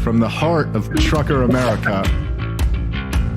from the heart of trucker America,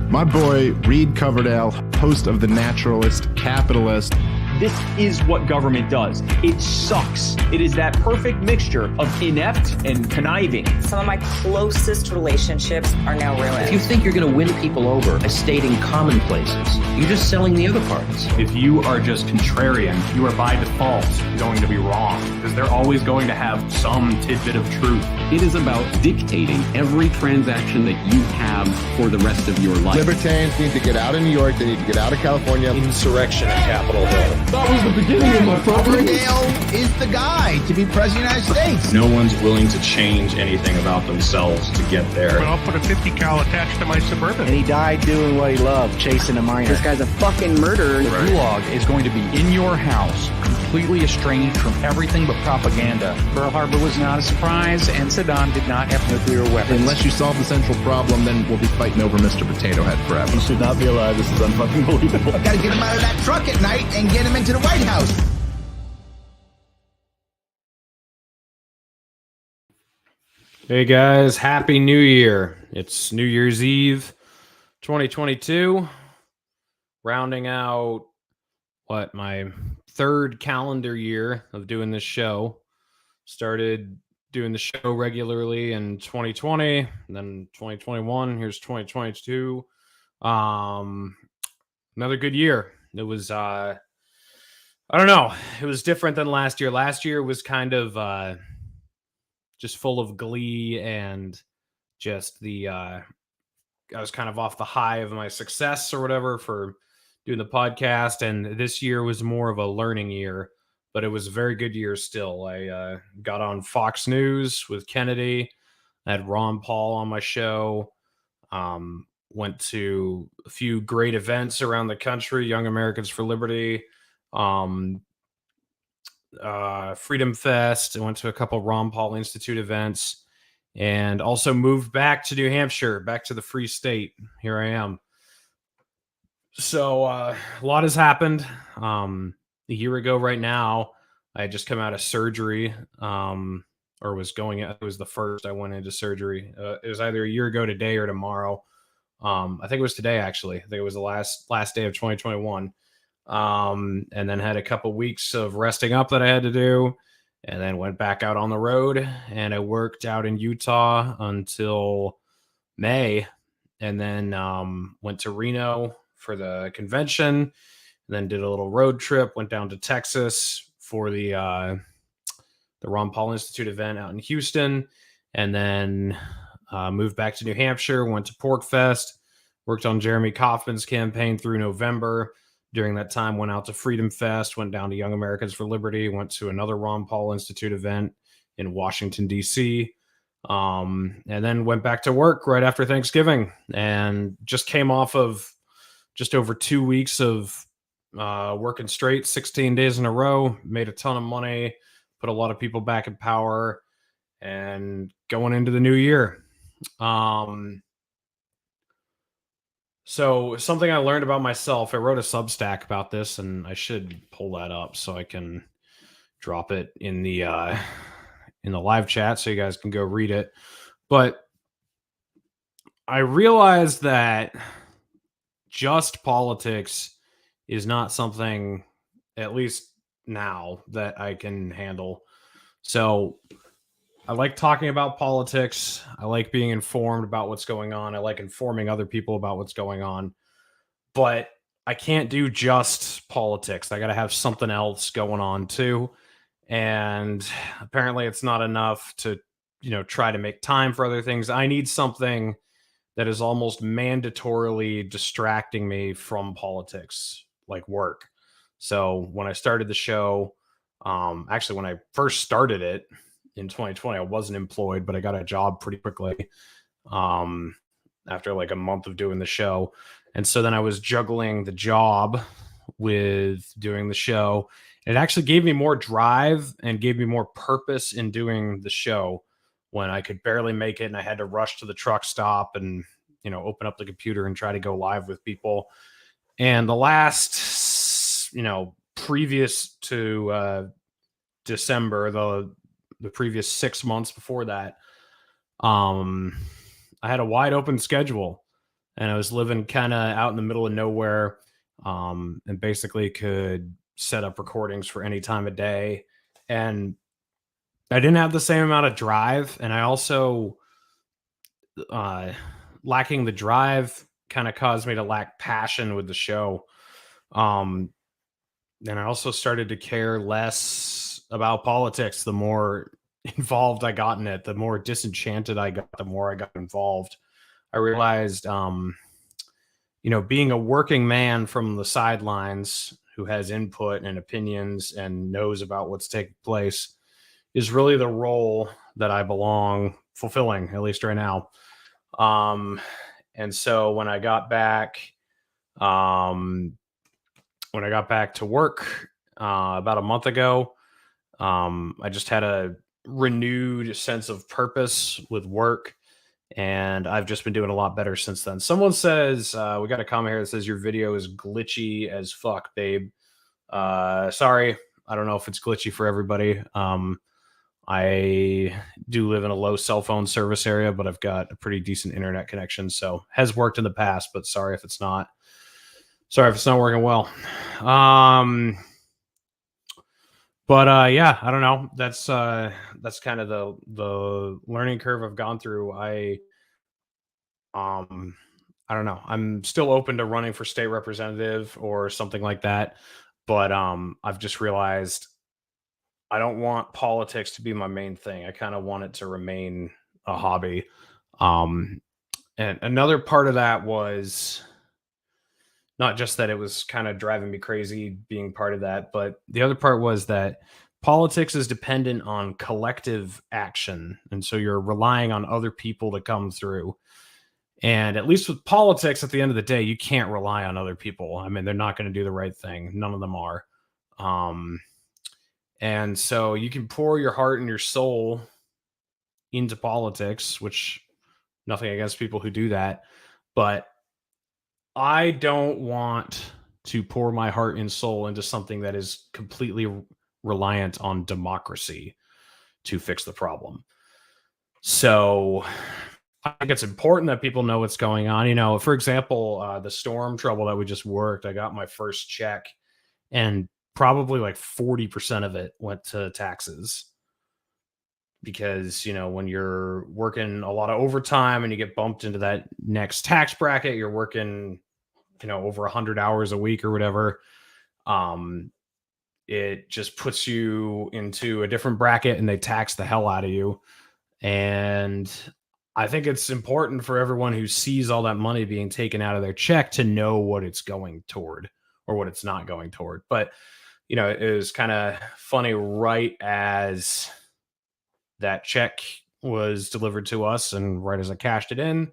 my boy Reed Coverdale, host of The Naturalist, capitalist. This is what government does. It sucks. It is that perfect mixture of inept and conniving. Some of my closest relationships are now ruined. If you think you're going to win people over by stating commonplaces, you're just selling the other parts. If you are just contrarian, you are by default going to be wrong, because they're always going to have some tidbit of truth. It is about dictating every transaction that you have for the rest of your life. Libertarians need to get out of New York. They need to get out of California. Insurrection at Capitol Hill. That was the beginning of my program. Coverdale is the guy to be president of the United States. No one's willing to change anything about themselves to get there. Well, I'll put a 50 cal attached to my Suburban. And he died doing what he loved, chasing a minor. This guy's a fucking murderer. The gulag is going to be in your house, completely estranged from everything but propaganda. Pearl Harbor was not a surprise, and Saddam did not have nuclear weapons. Unless you solve the central problem, then we'll be fighting over Mr. Potato Head forever. He should not be alive. This is unfucking believable. I've got to get him out of that truck at night and get him into the White House. Hey guys, Happy New Year. It's New Year's Eve 2022. Rounding out, my third calendar year of doing this show. Started doing the show regularly in 2020, and then 2021. Here's 2022. Another good year. It was, I don't know. It was different than last year. Last year was kind of just full of glee and just I was kind of off the high of my success or whatever for doing the podcast. And this year was more of a learning year, but it was a very good year still. I got on Fox News with Kennedy. I had Ron Paul on my show. Went to a few great events around the country, Young Americans for Liberty, Freedom Fest. I went to a couple Ron Paul Institute events, and also moved back to New Hampshire, back to the Free State. Here I am. So a lot has happened. A year ago right now, I had just come out of surgery, or was going. It was the first I went into surgery. It was either a year ago today or tomorrow. I think it was today, actually. I think it was the last day of 2021. And then had a couple weeks of resting up that I had to do, and then went back out on the road, and I worked out in Utah until May, and then went to Reno for the convention, and then did a little road trip, went down to Texas for the Ron Paul Institute event out in Houston, and then moved back to New Hampshire, went to Pork Fest, worked on Jeremy Kauffman's campaign through November. During that time, went out to Freedom Fest, went down to Young Americans for Liberty, went to another Ron Paul Institute event in Washington, D.C., and then went back to work right after Thanksgiving, and just came off of just over 2 weeks of working straight, 16 days in a row, made a ton of money, put a lot of people back in power, and going into the new year. So something I learned about myself, I wrote a Substack about this, and I should pull that up so I can drop it in the live chat so you guys can go read it. But I realized that just politics is not something, at least now, that I can handle. So I like talking about politics. I like being informed about what's going on. I like informing other people about what's going on. But I can't do just politics. I got to have something else going on too. And apparently it's not enough to, try to make time for other things. I need something that is almost mandatorily distracting me from politics, like work. So when I started the show, actually when I first started it, in 2020, I wasn't employed, but I got a job pretty quickly after like a month of doing the show. And so then I was juggling the job with doing the show. It actually gave me more drive and gave me more purpose in doing the show when I could barely make it and I had to rush to the truck stop and, open up the computer and try to go live with people. And the last, previous to December, the previous 6 months before that, I had a wide open schedule, and I was living kind of out in the middle of nowhere, and basically could set up recordings for any time of day. And I didn't have the same amount of drive, and I also lacking the drive kind of caused me to lack passion with the show. And I also started to care less about politics the more involved I got in it, the more disenchanted I got, the more I got involved. I realized, being a working man from the sidelines who has input and opinions and knows about what's taking place is really the role that I belong fulfilling, at least right now. And so when I got back to work about a month ago, I just had a renewed sense of purpose with work, and I've just been doing a lot better since then. Someone says, we got a comment here that says your video is glitchy as fuck, babe. Sorry, I don't know if it's glitchy for everybody. I do live in a low cell phone service area, but I've got a pretty decent internet connection, so has worked in the past, but sorry if it's not working well. Yeah, I don't know. That's kind of the learning curve I've gone through. I don't know. I'm still open to running for state representative or something like that, but I've just realized I don't want politics to be my main thing. I kind of want it to remain a hobby. And another part of that was not just that it was kind of driving me crazy being part of that, but the other part was that politics is dependent on collective action. And so you're relying on other people to come through. And at least with politics, at the end of the day, you can't rely on other people. I mean, they're not going to do the right thing. None of them are. And so you can pour your heart and your soul into politics, which nothing against people who do that. But I don't want to pour my heart and soul into something that is completely reliant on democracy to fix the problem. So I think it's important that people know what's going on. For example, the storm trouble that we just worked, I got my first check, and probably like 40% of it went to taxes. Because, when you're working a lot of overtime and you get bumped into that next tax bracket, you're working, over 100 hours a week or whatever. It just puts you into a different bracket and they tax the hell out of you. And I think it's important for everyone who sees all that money being taken out of their check to know what it's going toward or what it's not going toward. But, it was kind of funny right as that check was delivered to us and right as I cashed it in,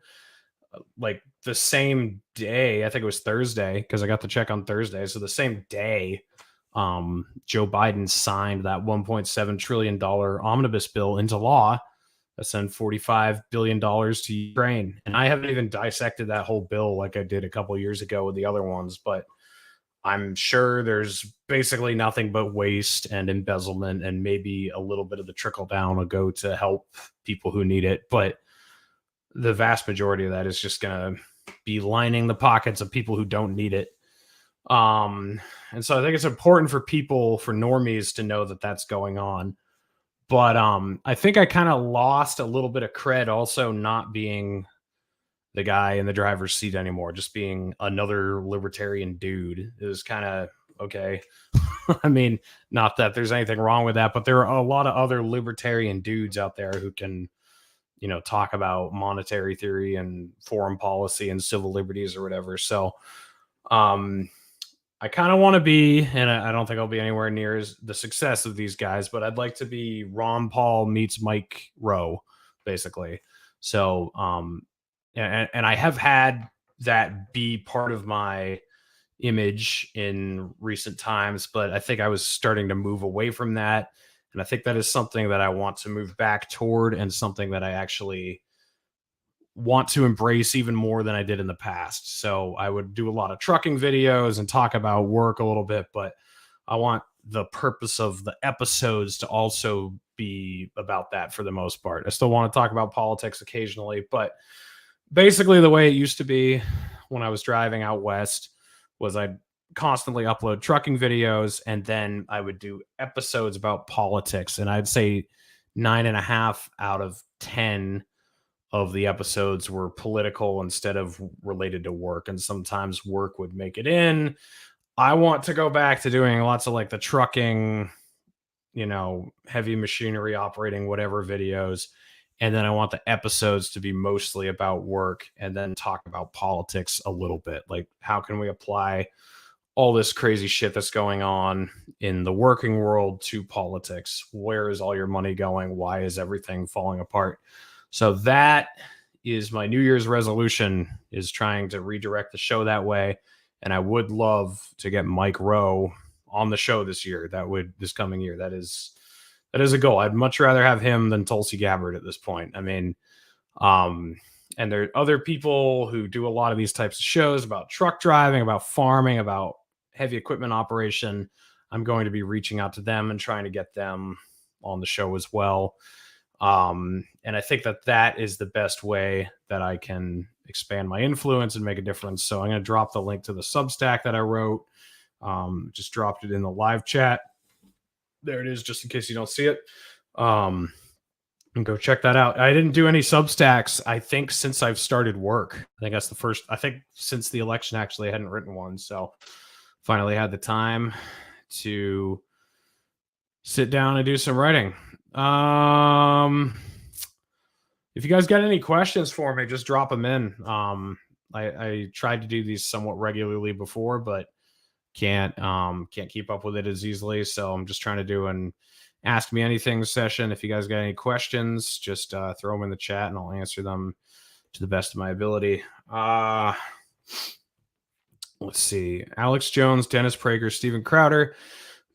like the same day, I think it was Thursday, because I got the check on Thursday. So the same day, Joe Biden signed that $1.7 trillion omnibus bill into law that sent $45 billion to Ukraine. And I haven't even dissected that whole bill like I did a couple of years ago with the other ones, but I'm sure there's basically nothing but waste and embezzlement, and maybe a little bit of the trickle down will go to help people who need it. But the vast majority of that is just going to be lining the pockets of people who don't need it. And so I think it's important for people, for normies, to know that that's going on. But I think I kind of lost a little bit of cred also not being the guy in the driver's seat anymore, just being another libertarian dude. It was kind of okay. I mean, not that there's anything wrong with that, but there are a lot of other libertarian dudes out there who can, talk about monetary theory and foreign policy and civil liberties or whatever. So I kind of want to be, and I don't think I'll be anywhere near the success of these guys, but I'd like to be Ron Paul meets Mike Rowe, basically. So, and I have had that be part of my image in recent times, but I think I was starting to move away from that. And I think that is something that I want to move back toward, and something that I actually want to embrace even more than I did in the past. So I would do a lot of trucking videos and talk about work a little bit, but I want the purpose of the episodes to also be about that for the most part. I still want to talk about politics occasionally, but basically the way it used to be when I was driving out west was I'd constantly upload trucking videos, and then I would do episodes about politics. And I'd say 9.5 out of 10 of the episodes were political instead of related to work. And sometimes work would make it in. I want to go back to doing lots of like the trucking, heavy machinery operating, whatever videos. And then I want the episodes to be mostly about work, and then talk about politics a little bit. Like, how can we apply all this crazy shit that's going on in the working world to politics? Where is all your money going? Why is everything falling apart? So that is my New Year's resolution, is trying to redirect the show that way. And I would love to get Mike Rowe on the show this coming year. That is a goal. I'd much rather have him than Tulsi Gabbard at this point. I mean, and there are other people who do a lot of these types of shows about truck driving, about farming, about heavy equipment operation. I'm going to be reaching out to them and trying to get them on the show as well. And I think that is the best way that I can expand my influence and make a difference. So I'm going to drop the link to the Substack that I wrote. Just dropped it in the live chat. There it is, just in case you don't see it. And go check that out. I didn't do any Substacks, I think, since I've started work. I think that's the first. I think since the election, actually, I hadn't written one. So finally had the time to sit down and do some writing. If you guys got any questions for me, just drop them in. I tried to do these somewhat regularly before, but can't keep up with it as easily. So I'm just trying to do an Ask Me Anything session. If you guys got any questions, just throw them in the chat and I'll answer them to the best of my ability. Let's see. Alex Jones, Dennis Prager, Steven Crowder,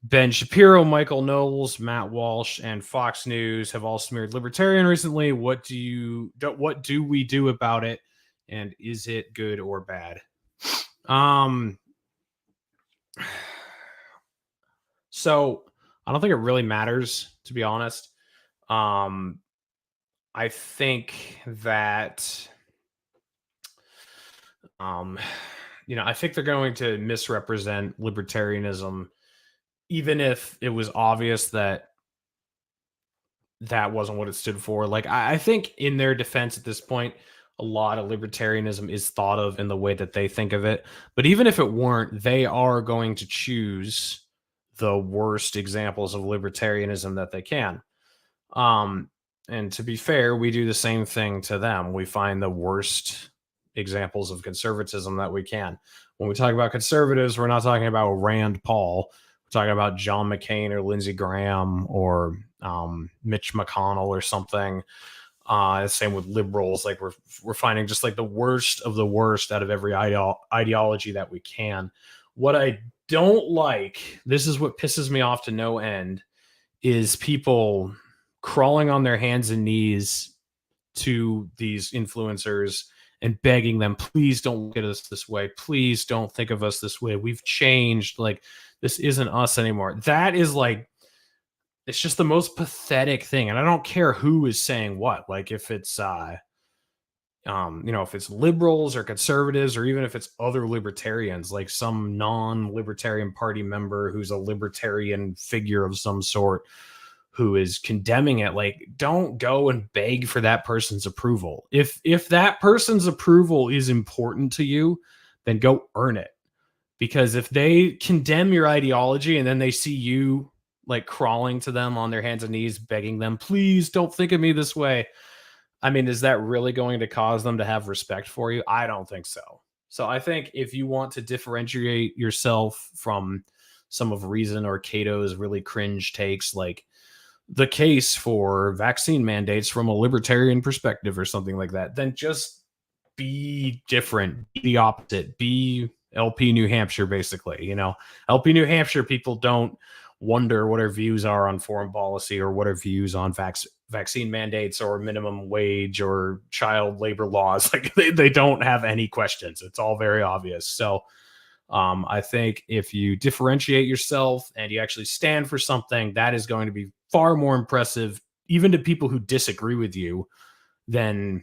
Ben Shapiro, Michael Knowles, Matt Walsh, and Fox News have all smeared libertarian recently. What do we do about it? And is it good or bad? So I don't think it really matters, to be honest. I think that, I think they're going to misrepresent libertarianism, even if it was obvious that that wasn't what it stood for. Like, I think in their defense at this point, a lot of libertarianism is thought of in the way that they think of it. But even if it weren't, they are going to choose the worst examples of libertarianism that they can. And to be fair, we do the same thing to them. We find the worst examples of conservatism that we can. When we talk about conservatives, we're not talking about Rand Paul. We're talking about John McCain or Lindsey Graham or Mitch McConnell or something. Same with liberals. Like we're finding just like the worst of the worst out of every ideology that we can. What I don't like, this is what pisses me off to no end, is people crawling on their hands and knees to these influencers and begging them, please don't look at us this way. Please don't think of us this way. We've changed. Like, this isn't us anymore. That is like, it's just the most pathetic thing. And I don't care who is saying what. Like, if it's, if it's liberals or conservatives, or even if it's other libertarians, like some non-libertarian party member who's a libertarian figure of some sort who is condemning it, like, don't go and beg for that person's approval. If that person's approval is important to you, then go earn it. Because if they condemn your ideology and then they see you like crawling to them on their hands and knees, begging them, please don't think of me this way, I mean, is that really going to cause them to have respect for you? I don't think so. So I think if you want to differentiate yourself from some of Reason or Cato's really cringe takes, like the case for vaccine mandates from a libertarian perspective or something like that, then just be different, be the opposite, be LP New Hampshire, basically. LP New Hampshire people don't wonder what our views are on foreign policy or what our views on vaccine mandates or minimum wage or child labor laws. Like they don't have any questions. It's all very obvious. So I think if you differentiate yourself and you actually stand for something, that is going to be far more impressive, even to people who disagree with you, than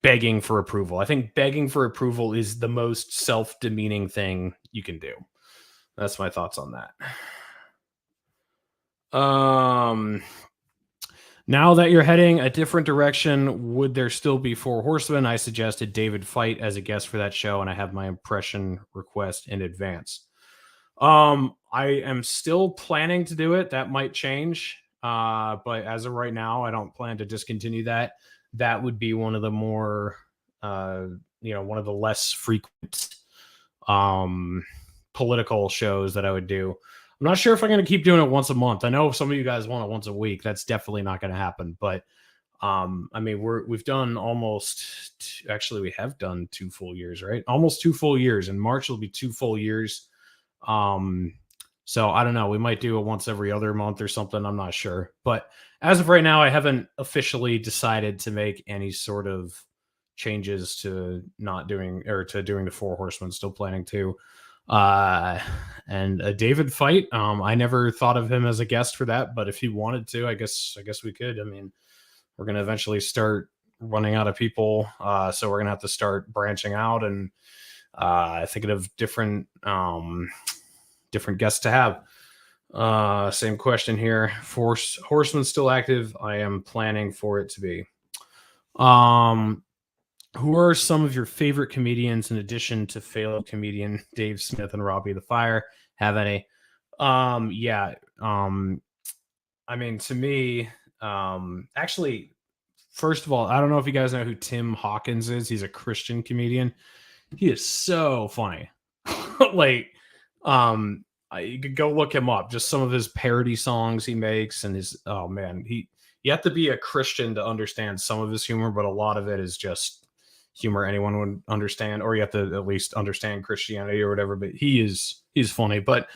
begging for approval. I think begging for approval is the most self-demeaning thing you can do. That's my thoughts on that. Now that you're heading a different direction, would there still be Four Horsemen? I suggested David Feit as a guest for that show, and I have my impression request in advance. I am still planning to do it. That might change. But as of right now, I don't plan to discontinue that. That would be one of the more, one of the less frequent political shows that I would do. I'm not sure if I'm going to keep doing it once a month. I know some of you guys want it once a week. That's definitely not going to happen. But we've done we have done 2 full years, right? Almost 2 full years. In March will be 2 full years. So I don't know. We might do it once every other month or something. I'm not sure. But as of right now, I haven't officially decided to make any sort of changes to doing the Four Horsemen. Still planning to. And David Feit, I never thought of him as a guest for that, but if he wanted to, I guess we could. I mean, we're going to eventually start running out of people. So we're going to have to start branching out and, thinking of different guests to have. Same question here. Horseman still active? I am planning for it to be. Who are some of your favorite comedians in addition to failed comedian Dave Smith and Robbie the Fire? Have any? To me, actually, first of all, I don't know if you guys know who Tim Hawkins is. He's a Christian comedian. He is so funny. You could go look him up. Just some of his parody songs he makes, and you have to be a Christian to understand some of his humor, but a lot of it is just humor anyone would understand, or you have to at least understand Christianity or whatever. But he's funny. But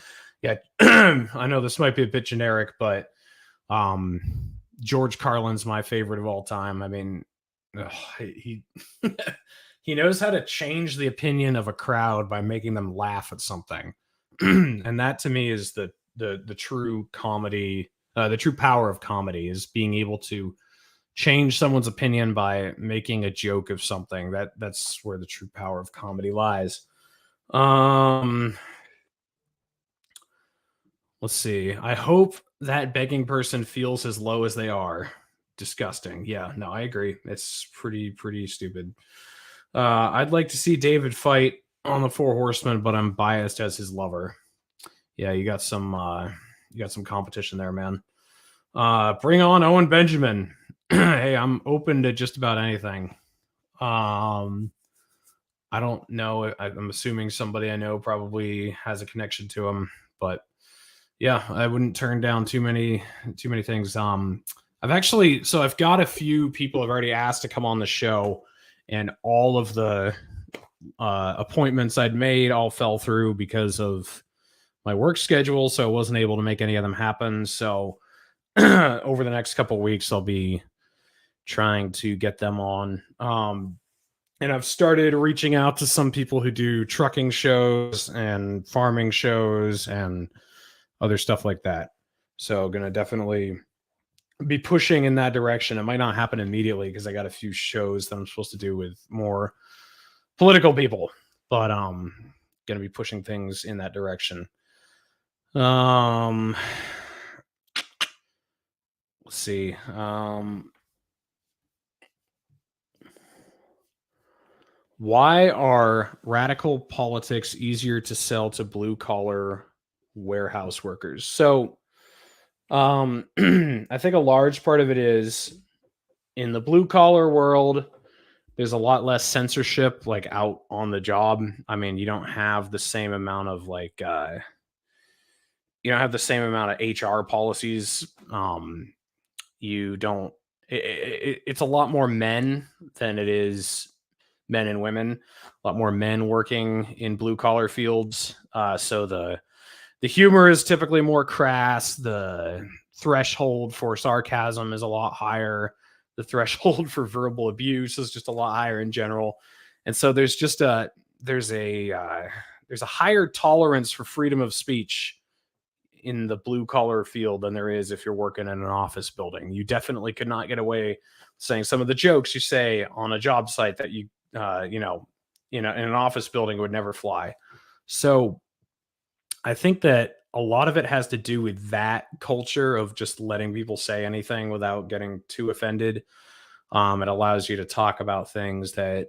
yeah, I know this might be a bit generic, but George Carlin's my favorite of all time. I mean, he he knows how to change the opinion of a crowd by making them laugh at something. And that to me is the true comedy, the true power of comedy, is being able to change someone's opinion by making a joke of something. That's where the true power of comedy lies. Let's see. I hope that begging person feels as low as they are. Disgusting. Yeah, no, I agree. It's pretty stupid. I'd like to see David Feit on the Four Horsemen, but I'm biased as his lover. Yeah, you got some competition there, man. Bring on Owen Benjamin. Hey, I'm open to just about anything. I don't know. I'm assuming somebody I know probably has a connection to him, but yeah, I wouldn't turn down too many things. I've got a few people I've already asked to come on the show, and all of the appointments I'd made all fell through because of my work schedule, so I wasn't able to make any of them happen. So over the next couple of weeks, I'll be trying to get them on. And I've started reaching out to some people who do trucking shows and farming shows and other stuff like that. So going to definitely be pushing in that direction. It might not happen immediately because I got a few shows that I'm supposed to do with more political people, but going to be pushing things in that direction. Let's see. Why are radical politics easier to sell to blue collar warehouse workers? So I think a large part of it is in the blue collar world, there's a lot less censorship like out on the job. I mean, you don't have the same amount of HR policies. It's a lot more men than it is men and women. A lot more men working in blue collar fields. So the humor is typically more crass. The threshold for sarcasm is a lot higher. The threshold for verbal abuse is just a lot higher in general. And so there's there's a higher tolerance for freedom of speech in the blue collar field than there is if you're working in an office building. You definitely could not get away saying some of the jokes you say on a job site that you know, in an office building would never fly. So I think that a lot of it has to do with that culture of just letting people say anything without getting too offended. It allows you to talk about things that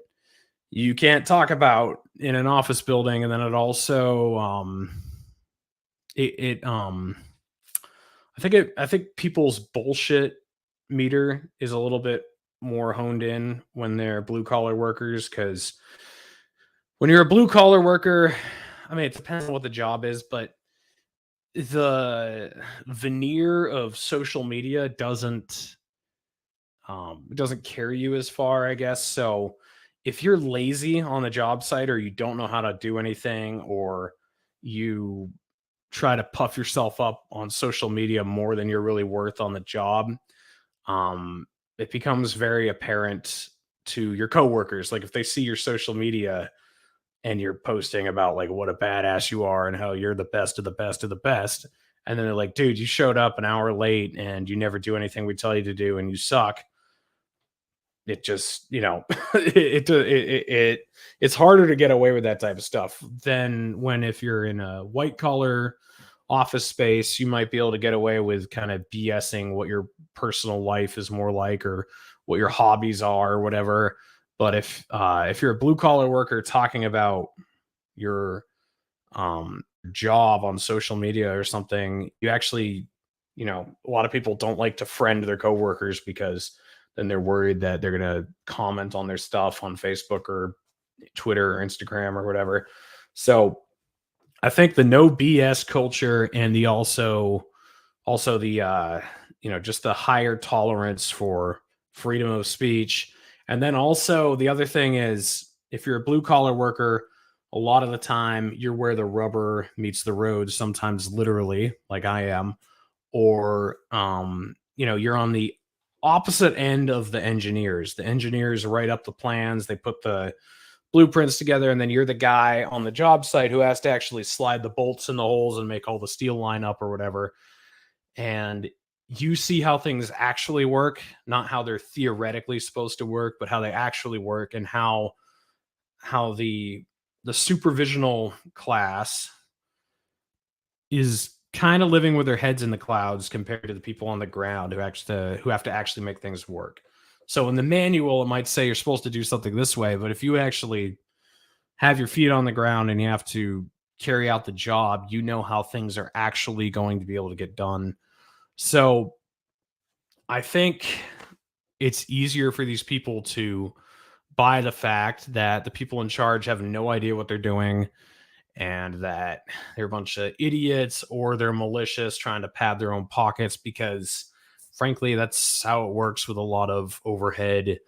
you can't talk about in an office building. And then it also, I think people's bullshit meter is a little bit more honed in when they're blue collar workers, because when you're a blue collar worker, I mean, it depends on what the job is, but the veneer of social media doesn't carry you as far, I guess. So if you're lazy on the job site, or you don't know how to do anything, or you try to puff yourself up on social media more than you're really worth on the job, it becomes very apparent to your coworkers. Like if they see your social media and you're posting about like what a badass you are and how you're the best of the best of the best, and then they're like, dude, you showed up an hour late and you never do anything we tell you to do and you suck. It just, you know, it's harder to get away with that type of stuff than when, if you're in a white collar office space, you might be able to get away with kind of BSing what your personal life is more like, or what your hobbies are, or whatever. But if you're a blue collar worker talking about your job on social media or something, you actually, you know, a lot of people don't like to friend their coworkers, because then they're worried that they're going to comment on their stuff on Facebook or Twitter or Instagram or whatever. So I think the no BS culture, and the also the you know, just the higher tolerance for freedom of speech. And then also the other thing is, if you're a blue collar worker, a lot of the time you're where the rubber meets the road, sometimes literally, like I am, or you know, you're on the opposite end of the engineers. The engineers write up the plans, they put the blueprints together, and then you're the guy on the job site who has to actually slide the bolts in the holes and make all the steel line up or whatever. And you see how things actually work, not how they're theoretically supposed to work, but how they actually work, and how the supervisional class is kind of living with their heads in the clouds compared to the people on the ground who have to actually make things work. So in the manual, it might say you're supposed to do something this way, but if you actually have your feet on the ground and you have to carry out the job, you know how things are actually going to be able to get done. So I think it's easier for these people to buy the fact that the people in charge have no idea what they're doing, and that they're a bunch of idiots, or they're malicious trying to pad their own pockets, because frankly, that's how it works with a lot of overhead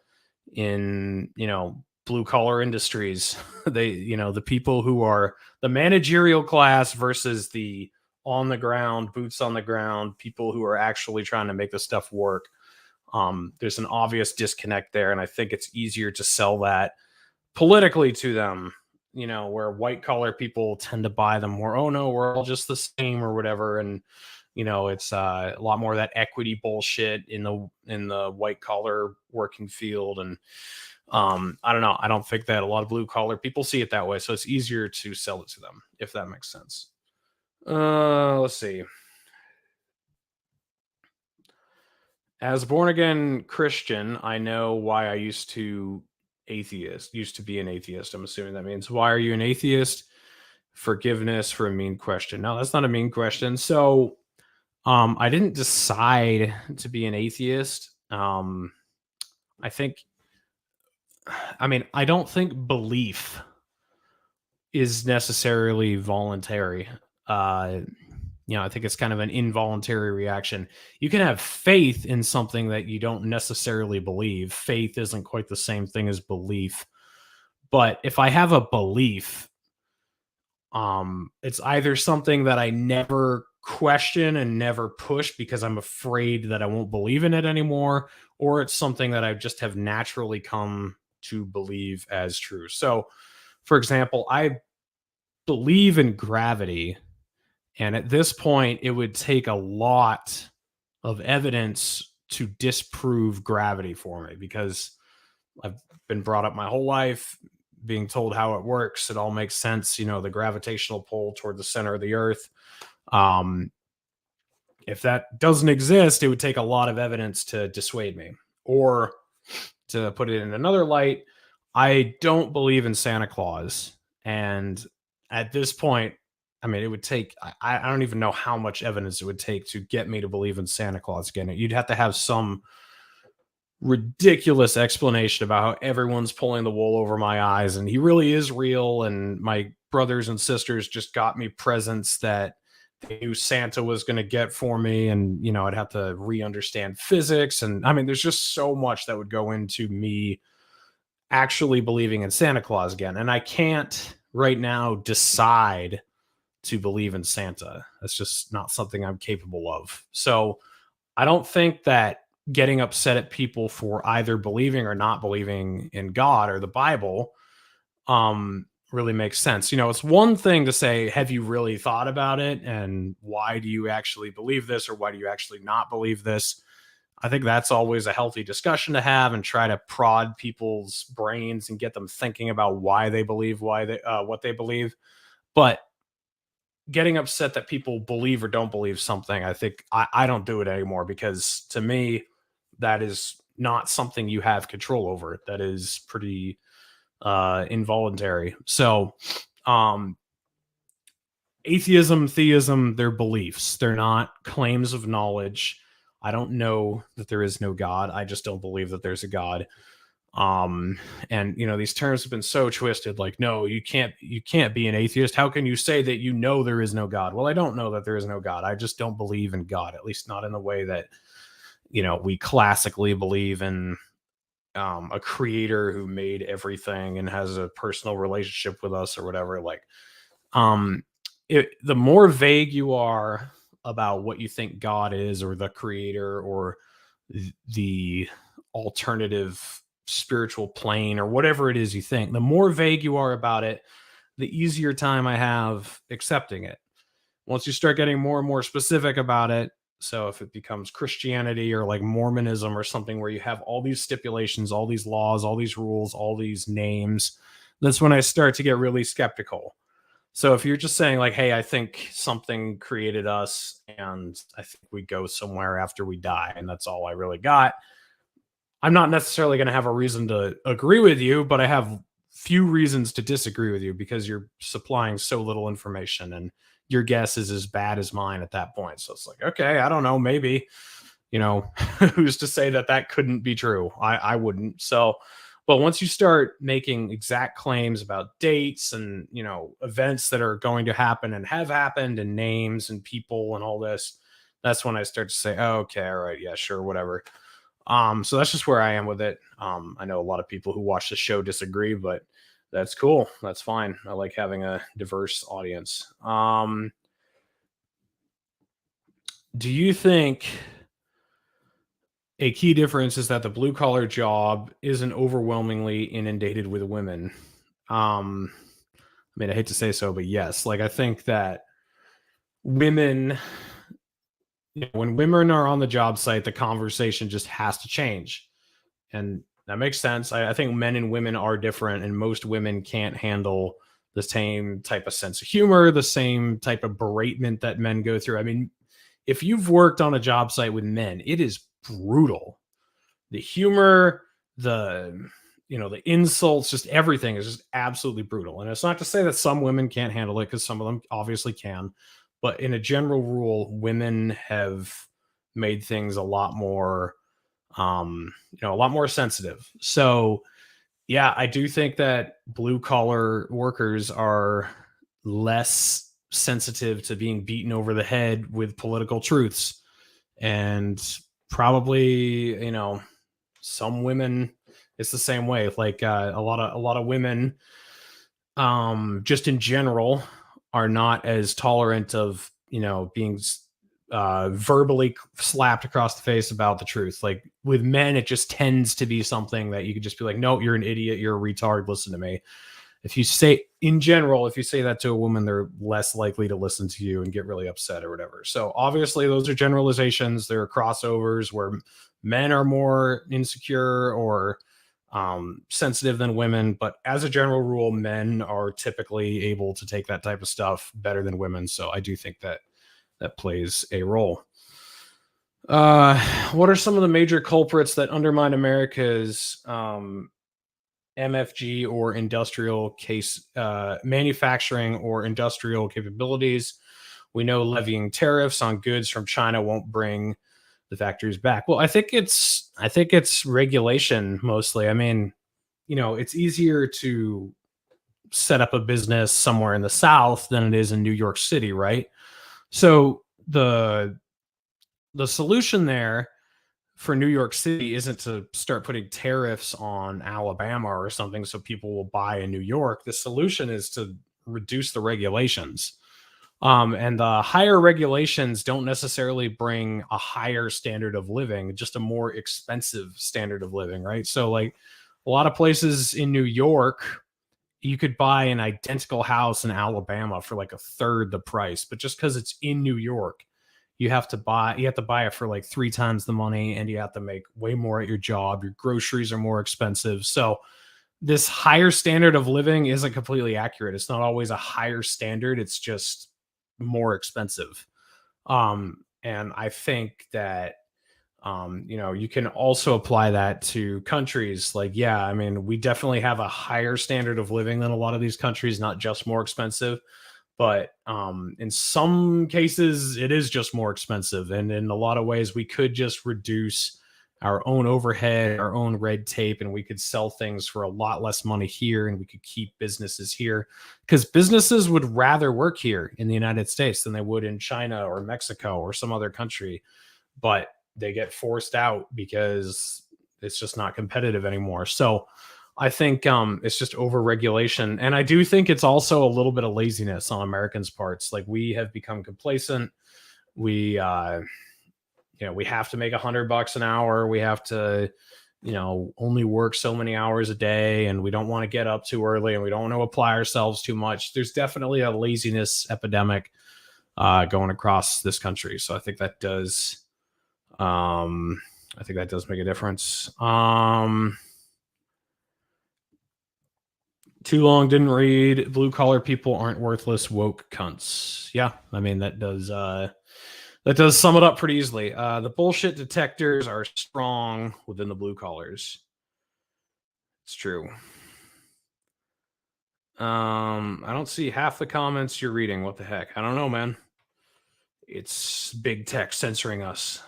in, you know, blue collar industries. They, you know, the people who are the managerial class versus the on the ground, boots on the ground, people who are actually trying to make the stuff work. There's an obvious disconnect there. And I think it's easier to sell that politically to them, you know, where white collar people tend to buy them more, oh no, we're all just the same or whatever. And, you know, it's a lot more of that equity bullshit in the white collar working field. And I don't know. I don't think that a lot of blue collar people see it that way. So it's easier to sell it to them, if that makes sense. Let's see. As a born again Christian, I know why I used to be an atheist. I'm assuming that means, why are you an atheist? Forgiveness for a mean question. No, that's not a mean question. So I didn't decide to be an atheist. I don't think belief is necessarily voluntary. I think it's kind of an involuntary reaction. You can have faith in something that you don't necessarily believe. Faith isn't quite the same thing as belief. But if I have a belief, it's either something that I never question and never push because I'm afraid that I won't believe in it anymore, or it's something that I just have naturally come to believe as true. So, for example, I believe in gravity. And at this point, it would take a lot of evidence to disprove gravity for me, because I've been brought up my whole life being told how it works. It all makes sense. You know, the gravitational pull toward the center of the earth. If that doesn't exist, it would take a lot of evidence to dissuade me. Or to put it in another light, I don't believe in Santa Claus. And at this point, I mean, it would take, I don't even know how much evidence it would take to get me to believe in Santa Claus again. You'd have to have some ridiculous explanation about how everyone's pulling the wool over my eyes and he really is real. And my brothers and sisters just got me presents that they knew Santa was going to get for me. And, you know, I'd have to re-understand physics. And I mean, there's just so much that would go into me actually believing in Santa Claus again. And I can't right now decide to believe in Santa. That's just not something I'm capable of. So I don't think that getting upset at people for either believing or not believing in God or the Bible really makes sense. You know, it's one thing to say, have you really thought about it? And why do you actually believe this? Or why do you actually not believe this? I think that's always a healthy discussion to have and try to prod people's brains and get them thinking about why they believe, what they believe. But getting upset that people believe or don't believe something, I think I don't do it anymore, because to me, that is not something you have control over. That is pretty involuntary. So atheism, theism, they're beliefs. They're not claims of knowledge. I don't know that there is no God. I just don't believe that there's a God. And you know, these terms have been so twisted, like, no, you can't be an atheist. How can you say that you know there is no God? Well, I don't know that there is no God. I just don't believe in God, at least not in the way that, you know, we classically believe in a creator who made everything and has a personal relationship with us or whatever. Like, the more vague you are about what you think God is, or the creator, or the alternative spiritual plane, or whatever it is you think, the more vague you are about it, the easier time I have accepting it. Once you start getting more and more specific about it, so if it becomes Christianity or like Mormonism or something where you have all these stipulations, all these laws, all these rules, all these names, that's when I start to get really skeptical. So if you're just saying like, hey, I think something created us and I think we go somewhere after we die, and that's all I really got, I'm not necessarily going to have a reason to agree with you, but I have few reasons to disagree with you, because you're supplying so little information and your guess is as bad as mine at that point. So it's like, okay, I don't know, maybe, you know, who's to say that that couldn't be true? I wouldn't. So, but once you start making exact claims about dates and, you know, events that are going to happen and have happened and names and people and all this, that's when I start to say, oh, okay, all right, yeah, sure, whatever. So that's just where I am with it. I know a lot of people who watch the show disagree, but that's cool. That's fine. I like having a diverse audience. Do you think a key difference is that the blue collar job isn't overwhelmingly inundated with women? I mean, I hate to say so, but yes. Like, I think that women, you know, when women are on the job site, the conversation just has to change. And that makes sense. I think men and women are different, and most women can't handle the same type of sense of humor, the same type of beratement that men go through. I mean, if you've worked on a job site with men, it is brutal. The humor, the insults, just everything is just absolutely brutal. And it's not to say that some women can't handle it, because some of them obviously can. But in a general rule, women have made things a lot more, a lot more sensitive. So, yeah, I do think that blue collar workers are less sensitive to being beaten over the head with political truths. And probably, some women, it's the same way. Like a lot of women, just in general, are not as tolerant of, being verbally slapped across the face about the truth. Like with men, it just tends to be something that you could just be like, no, you're an idiot, you're a retard, listen to me. if you say in general, if you say that to a woman, they're less likely to listen to you and get really upset or whatever. So obviously those are generalizations. There are crossovers where men are more insecure or sensitive than women, but as a general rule, men are typically able to take that type of stuff better than women. So I do think that that plays a role. What are some of the major culprits that undermine America's MFG or industrial case, manufacturing or industrial capabilities? We know levying tariffs on goods from China won't bring the factories back. Well, I think it's regulation mostly. I mean, you know, it's easier to set up a business somewhere in the South than it is in New York City, right? So the solution there for New York City isn't to start putting tariffs on Alabama or something so people will buy in New York. The solution is to reduce the regulations. And the higher regulations don't necessarily bring a higher standard of living, just a more expensive standard of living, right? So like a lot of places in New York, you could buy an identical house in Alabama for like a third the price, but just because it's in New York, you have to buy it for like 3 times the money, and you have to make way more at your job. Your groceries are more expensive. So this higher standard of living isn't completely accurate. It's not always a higher standard. It's just more expensive. And I think that, you know, you can also apply that to countries. Like, yeah, I mean, we definitely have a higher standard of living than a lot of these countries, not just more expensive. But in some cases, it is just more expensive. And in a lot of ways, we could just reduce our own overhead, our own red tape, and we could sell things for a lot less money here, and we could keep businesses here, because businesses would rather work here in the United States than they would in China or Mexico or some other country. But they get forced out because it's just not competitive anymore. So I think it's just over-regulation. And I do think it's also a little bit of laziness on Americans' parts. Like, we have become complacent. We, you know, we have to make $100 an hour. We have to, you know, only work so many hours a day, and we don't want to get up too early, and we don't want to apply ourselves too much. There's definitely a laziness epidemic going across this country. So I think that does, make a difference. Too long, didn't read. Blue collar people aren't worthless, woke cunts. Yeah, I mean, that does sum it up pretty easily. The bullshit detectors are strong within the blue collars. It's true. I don't see half the comments you're reading. What the heck? I don't know, man. It's big tech censoring us.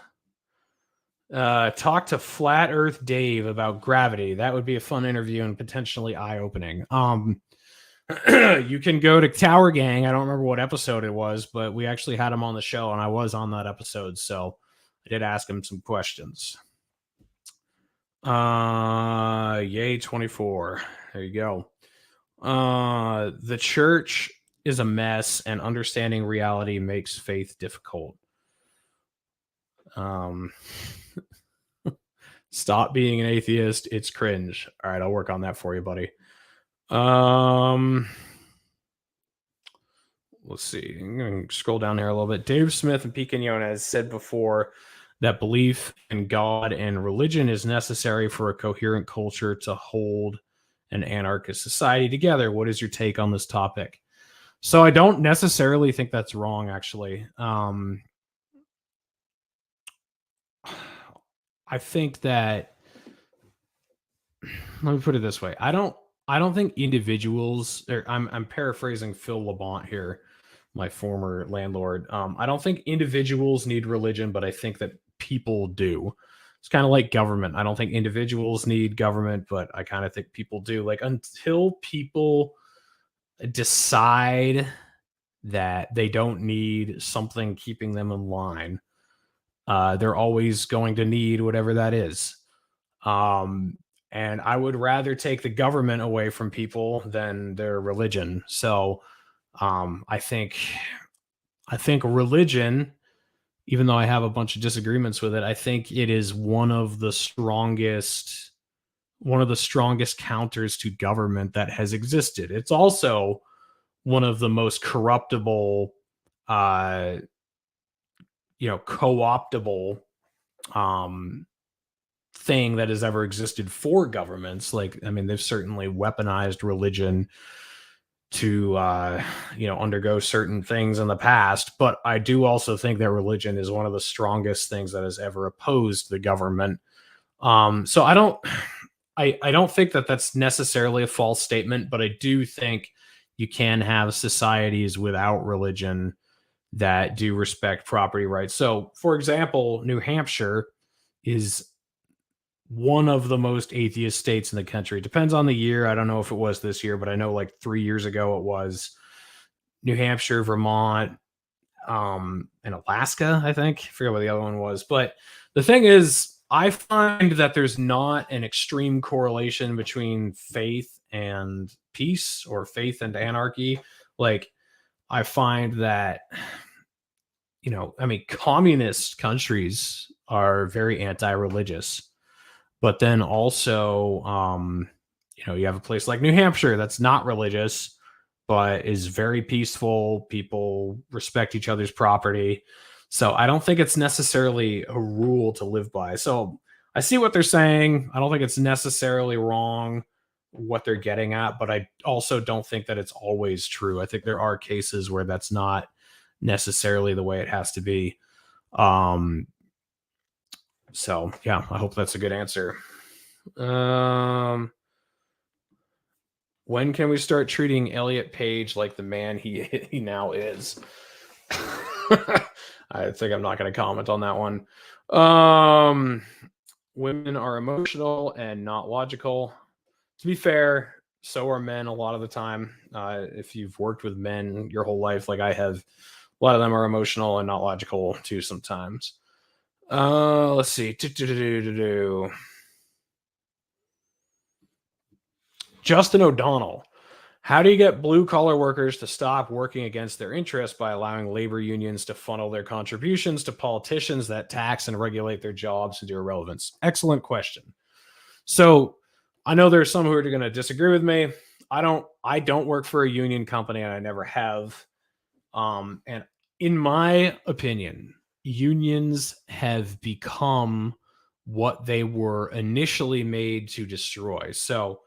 Talk to Flat Earth Dave about gravity. That would be a fun interview and potentially eye-opening. You can go to Tower Gang. I don't remember what episode it was, but we actually had him on the show, and I was on that episode, so I did ask him some questions. Yay 24. There you go. The church is a mess, and understanding reality makes faith difficult. Stop being an atheist. It's cringe. All right, I'll work on that for you, buddy. Let's see. I'm going to scroll down here a little bit. Dave Smith and Pete Quinones has said before that belief in God and religion is necessary for a coherent culture to hold an anarchist society together. What is your take on this topic? So I don't necessarily think that's wrong, actually. I think that, let me put it this way. I don't think individuals, I'm paraphrasing Phil Labonte here, my former landlord. I don't think individuals need religion, but I think that people do. It's kind of like government. I don't think individuals need government, but I kind of think people do. Like, until people decide that they don't need something keeping them in line, they're always going to need whatever that is. And I would rather take the government away from people than their religion. So I think religion, even though I have a bunch of disagreements with it, I think it is one of the strongest one of the strongest counters to government that has existed. It's also one of the most corruptible, co-optable thing that has ever existed for governments. Like, I mean, they've certainly weaponized religion to undergo certain things in the past, but I do also think that religion is one of the strongest things that has ever opposed the government. So I don't think that that's necessarily a false statement, but I do think you can have societies without religion that do respect property rights. So, for example, New Hampshire is one of the most atheist states in the country. It depends on the year. I don't know if it was this year, but I know like 3 years ago it was. New Hampshire, Vermont, and Alaska, I think. I forget what the other one was. But the thing is, I find that there's not an extreme correlation between faith and peace or faith and anarchy. Like, I find that, communist countries are very anti-religious. But then also, you have a place like New Hampshire that's not religious, but is very peaceful. People respect each other's property. So I don't think it's necessarily a rule to live by. So I see what they're saying. I don't think it's necessarily wrong what they're getting at, but I also don't think that it's always true. I think there are cases where that's not necessarily the way it has to be. So yeah, I hope that's a good answer. When can we start treating Elliot Page like the man he now is? I think I'm not going to comment on that one. Women are emotional and not logical. To be fair, so are men a lot of the time. If you've worked with men your whole life, like I have, a lot of them are emotional and not logical too sometimes. Let's see. Justin O'Donnell. How do you get blue-collar workers to stop working against their interests by allowing labor unions to funnel their contributions to politicians that tax and regulate their jobs into irrelevance? Excellent question. So I know there's some who are going to disagree with me. I don't work for a union company, and I never have. And in my opinion, unions have become what they were initially made to destroy. So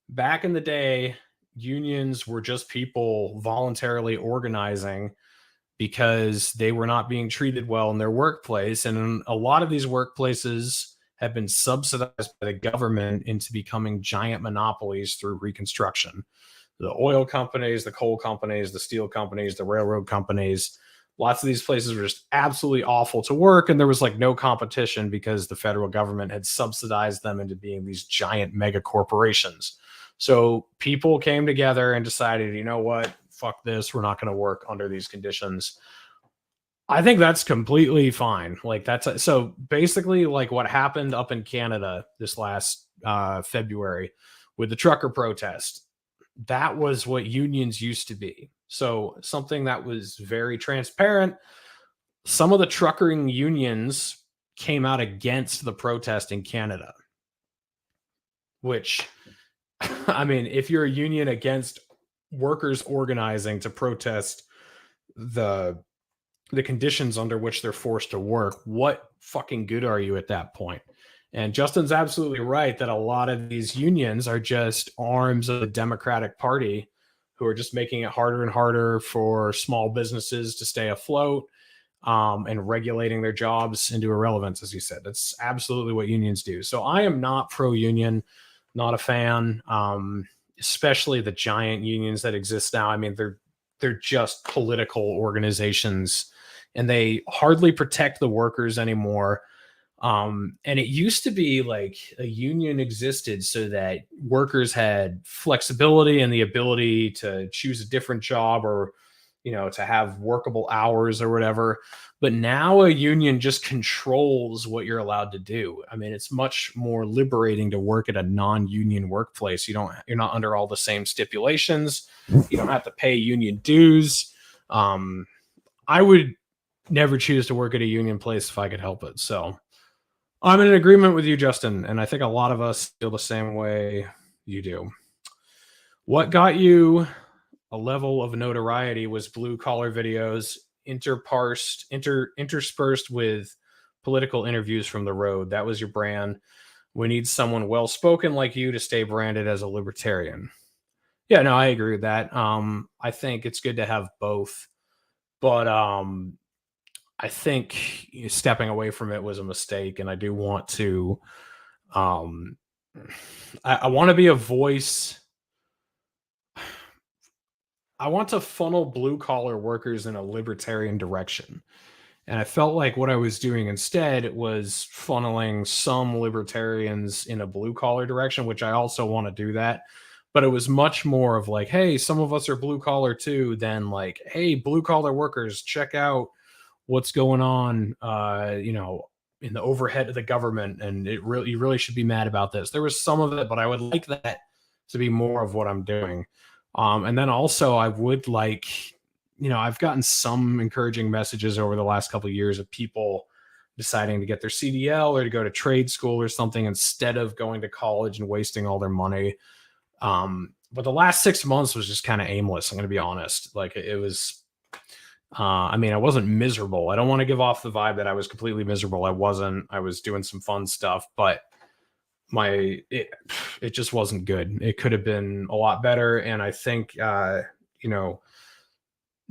back in the day, unions were just people voluntarily organizing because they were not being treated well in their workplace. And a lot of these workplaces have been subsidized by the government into becoming giant monopolies through Reconstruction. The oil companies, the coal companies, the steel companies, the railroad companies, lots of these places were just absolutely awful to work. And there was like no competition because the federal government had subsidized them into being these giant mega corporations. So people came together and decided, you know what, fuck this. We're not going to work under these conditions. I think that's completely fine. Like so basically like what happened up in Canada this last February with the trucker protest, that was what unions used to be. So something that was very transparent. Some of the trucking unions came out against the protest in Canada, which, I mean, if you're a union against workers organizing to protest the conditions under which they're forced to work, what fucking good are you at that point? And Justin's absolutely right that a lot of these unions are just arms of the Democratic Party who are just making it harder and harder for small businesses to stay afloat, and regulating their jobs into irrelevance, as you said. That's absolutely what unions do. So I am not pro-union, not a fan, especially the giant unions that exist now. I mean, they're just political organizations, and they hardly protect the workers anymore. And it used to be like a union existed so that workers had flexibility and the ability to choose a different job or, to have workable hours or whatever. But now a union just controls what you're allowed to do. I mean, it's much more liberating to work at a non-union workplace. You're not under all the same stipulations. You don't have to pay union dues. I would never choose to work at a union place if I could help it. So, I'm in agreement with you, Justin, and I think a lot of us feel the same way you do. What got you a level of notoriety was blue collar videos interspersed with political interviews from the road. That was your brand. We need someone well spoken like you to stay branded as a libertarian. Yeah, no, I agree with that. I think it's good to have both, but I think stepping away from it was a mistake, and I do want to. I want to be a voice. I want to funnel blue collar workers in a libertarian direction. And I felt like what I was doing instead was funneling some libertarians in a blue collar direction, which I also want to do that. But it was much more of like, hey, some of us are blue collar too, than like, hey, blue collar workers, check out what's going on, in the overhead of the government. And you really should be mad about this. There was some of it, but I would like that to be more of what I'm doing. And then also I would like, I've gotten some encouraging messages over the last couple of years of people deciding to get their CDL or to go to trade school or something instead of going to college and wasting all their money. But the last 6 months was just kind of aimless. I'm going to be honest. Like it was, I wasn't miserable. I don't want to give off the vibe that I was completely miserable. I wasn't. I was doing some fun stuff, but it just wasn't good. It could have been a lot better. And I think,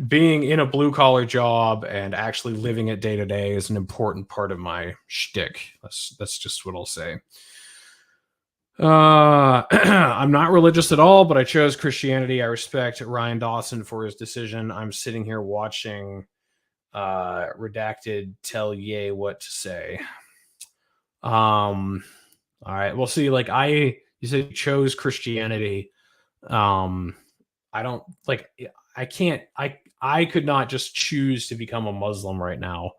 being in a blue collar job and actually living it day to day is an important part of my shtick. That's just what I'll say. I'm not religious at all, but I chose Christianity. I respect Ryan Dawson for his decision. I'm sitting here watching Redacted tell Ye what to say. All right. Well, see, like you said you chose Christianity. I don't like, I could not just choose to become a Muslim right now.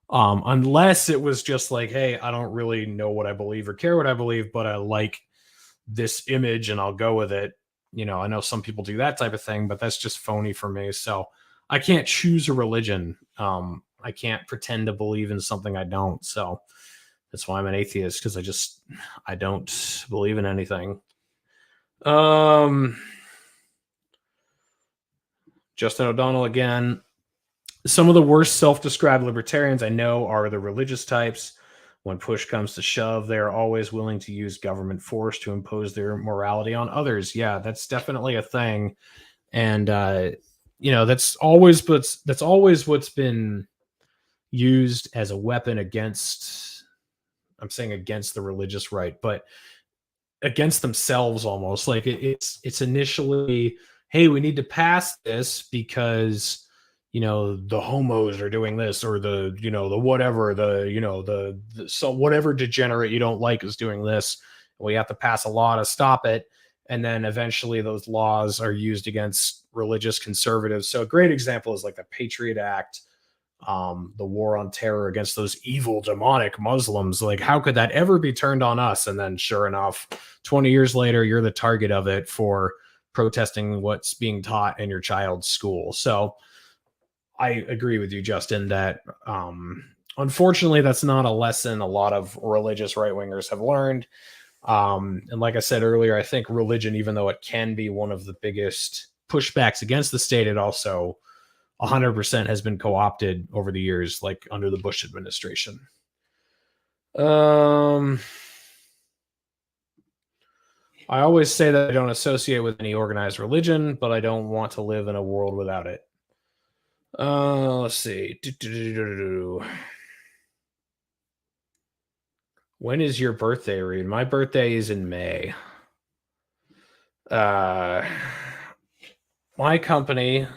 Unless it was just like, hey, I don't really know what I believe or care what I believe, but I like this image and I'll go with it. I know some people do that type of thing, but that's just phony for me. So I can't choose a religion. I can't pretend to believe in something I don't. So that's why I'm an atheist, because I don't believe in anything. Justin O'Donnell again. Some of the worst self-described libertarians I know are the religious types. When push comes to shove, they are always willing to use government force to impose their morality on others. Yeah, that's definitely a thing. And, that's always what's been used as a weapon against, I'm saying against the religious right, but against themselves almost. Like it's initially, hey, we need to pass this because the homos are doing this, or the whatever, so whatever degenerate you don't like is doing this. We have to pass a law to stop it. And then eventually those laws are used against religious conservatives. So a great example is like the Patriot Act, the war on terror against those evil demonic Muslims. Like, how could that ever be turned on us? And then sure enough, 20 years later, you're the target of it for protesting what's being taught in your child's school. So I agree with you, Justin, that unfortunately that's not a lesson a lot of religious right-wingers have learned. And like I said earlier, I think religion, even though it can be one of the biggest pushbacks against the state, it also 100% has been co-opted over the years, like under the Bush administration. I always say that I don't associate with any organized religion, but I don't want to live in a world without it. Let's see. When is your birthday, Reed? My birthday is in May. My company,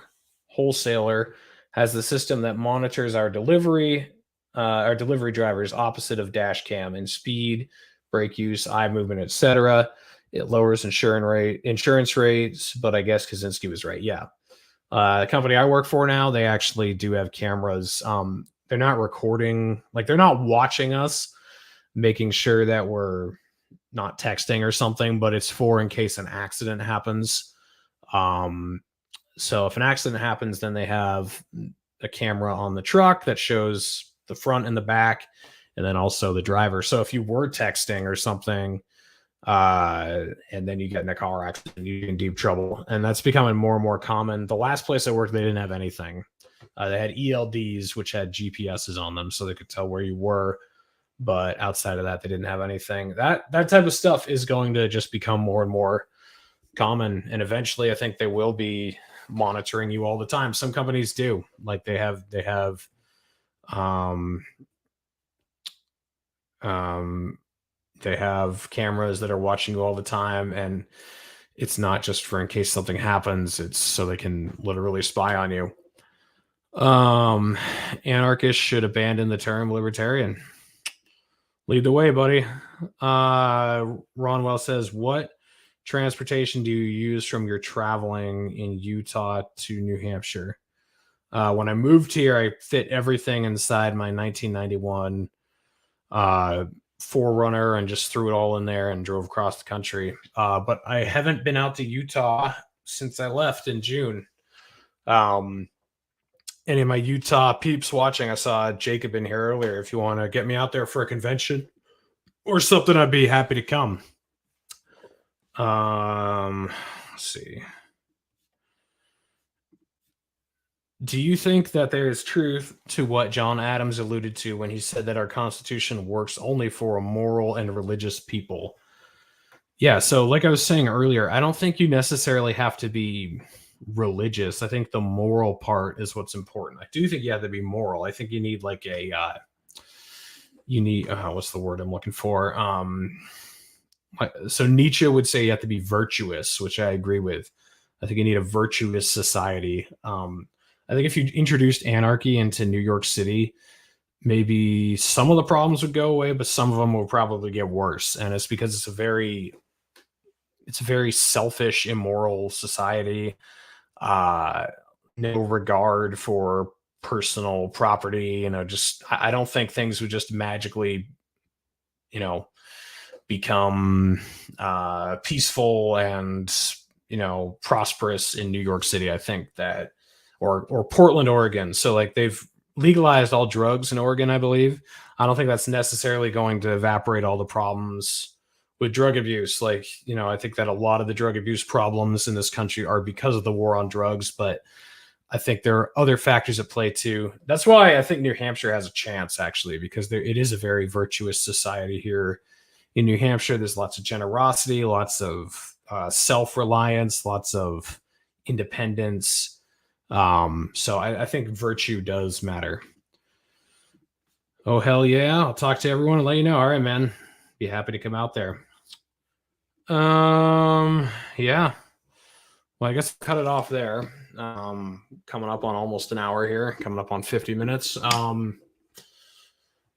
Wholesaler, has the system that monitors our delivery drivers opposite of dash cam in speed, brake use, eye movement, etc. It lowers insurance rates, but I guess Kaczynski was right. Yeah. The company I work for now, they actually do have cameras. They're not recording, like they're not watching us, making sure that we're not texting or something, but it's for in case an accident happens. So if an accident happens, then they have a camera on the truck that shows the front and the back, and then also the driver. So if you were texting or something, and then you get in a car accident, you get in deep trouble. And that's becoming more and more common. The last place I worked, they didn't have anything. They had ELDs, which had GPSs on them, so they could tell where you were. But outside of that, they didn't have anything. That type of stuff is going to just become more and more common. And eventually, I think they will be monitoring you all the time. Some companies do. Like they have cameras that are watching you all the time, and it's not just for in case something happens, it's so they can literally spy on you. Anarchists should abandon the term libertarian. Lead the way, buddy. Ronwell says, what transportation do you use from your traveling in Utah to New Hampshire? When I moved here, I fit everything inside my 1991 Forerunner and just threw it all in there and drove across the country. But I haven't been out to Utah since I left in June. Any of my Utah peeps watching, I saw Jacob in here earlier. If you want to get me out there for a convention or something, I'd be happy to come. Let's see. Do you think that there is truth to what John Adams alluded to when he said that our Constitution works only for a moral and religious people? Yeah, so like I was saying earlier, I don't think you necessarily have to be religious. I think the moral part is what's important. I do think you have to be moral. I think you need like a what's the word I'm looking for? So Nietzsche would say you have to be virtuous, which I agree with. I think you need a virtuous society. I think if you introduced anarchy into New York City, maybe some of the problems would go away, but some of them will probably get worse. And it's because it's a very selfish, immoral society. No regard for personal property. I don't think things would just magically, become peaceful and, prosperous in New York City. I think that, or Portland, Oregon. So like they've legalized all drugs in Oregon, I believe. I don't think that's necessarily going to evaporate all the problems with drug abuse. Like, I think that a lot of the drug abuse problems in this country are because of the war on drugs, but I think there are other factors at play too. That's why I think New Hampshire has a chance, actually, because it is a very virtuous society here in New Hampshire. There's lots of generosity, lots of self-reliance, lots of independence. So I think virtue does matter. Oh, hell yeah. I'll talk to everyone and let you know. All right, man. Be happy to come out there. Yeah. Well, I guess I'll cut it off there. Coming up on almost an hour here, coming up on 50 minutes.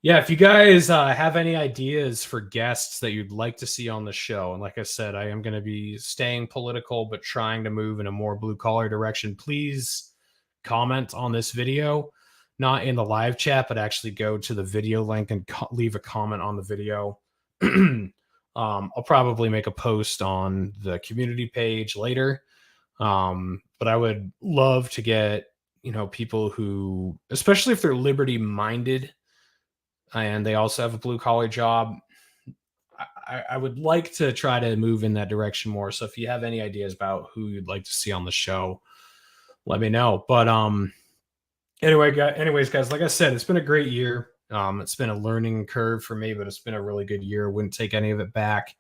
Yeah, if you guys have any ideas for guests that you'd like to see on the show, and like I said, I am going to be staying political, but trying to move in a more blue-collar direction, please comment on this video, not in the live chat, but actually go to the video link and leave a comment on the video. I'll probably make a post on the community page later, but I would love to get, people who, especially if they're liberty-minded, and they also have a blue-collar job, I would like to try to move in that direction more. So if you have any ideas about who you'd like to see on the show, let me know. But anyways, guys, like I said, it's been a great year. It's been a learning curve for me, but it's been a really good year. Wouldn't take any of it back.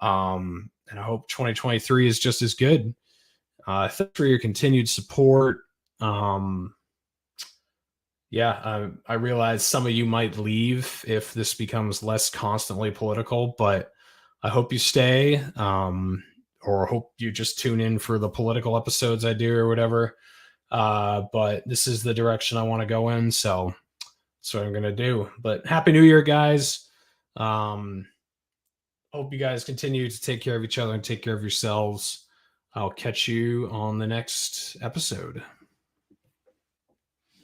And I hope 2023 is just as good. Thanks for your continued support. I realize some of you might leave if this becomes less constantly political, but I hope you stay, or hope you just tune in for the political episodes I do or whatever. But this is the direction I want to go in, so that's what I'm going to do. But Happy New Year, guys. Hope you guys continue to take care of each other and take care of yourselves. I'll catch you on the next episode.